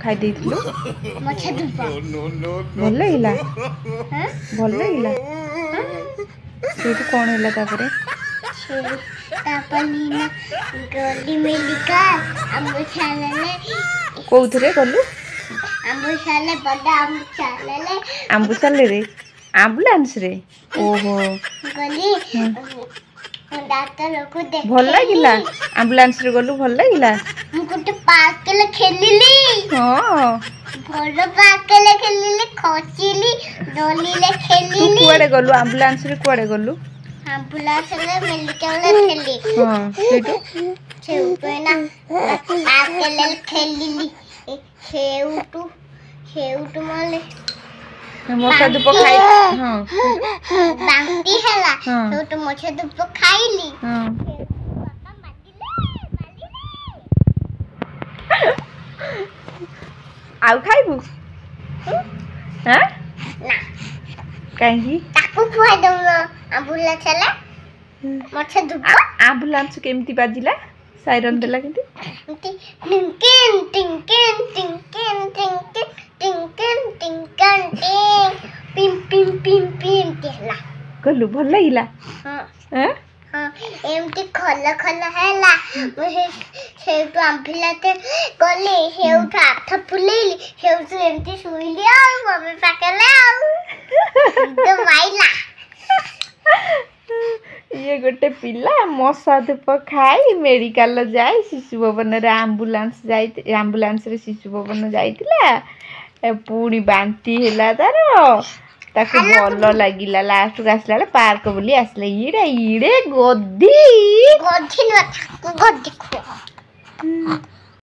खाई देथिलु मछा धुपा भल लगिला हां भल लगिला सेठु कोन होला तापरे तापलीना गली में लिखा अम्बुशाले कोउथरे गलु अम्बुशाले बड़ा अम्बुशाले रे एम्बुलेंस रे ओहो गली डॉक्टर को देख भल लगिला एम्बुलेंस रे गलु भल लगिला मुकुट पार्क के खेलिली हां बड़ पार्क के खेलिली खचिली डोली ले तू खेलिली कुआडे गलु एम्बुलेंस रे कुआडे गलु एम्बुलेंस ले मेडिकल ले खेली हां सेठु छेउपेना पार्क के खेलिली छेउटू माले मछा धूप खाई हां बांती हैला हाँ। तो मछा धूप खाइली हां आउ खाइबु हां ना काहे ताकू खुआ दउनो अबुला चला मछा धूप एम्बुलेंस केमती बाजिला साइरन देला केमती टिंकिन टिंकिन टिंकिन टिंकिन टिंकिन टिंकिन पिम पिम पिम पिम केला गलु भल लगिला हां हैं हां एमती खला खला हैला मुझे सेटू आंफिलाते गले हेउठा हाथ फुलेली हेउठू एमती सुइली आ मम्मी पाकेला तो माइला ये गोटे पिला मशा धूप खाई मेडिकल जाए शिशु भवन रे एम्बुलेंस रे शिशु भवन जाइतिला पूरी बांती होला तार ताके भल लागिला लास्ट को आसला पार्क बोली आसले इडे इडे गद्दी गद्दी न गद्दी खो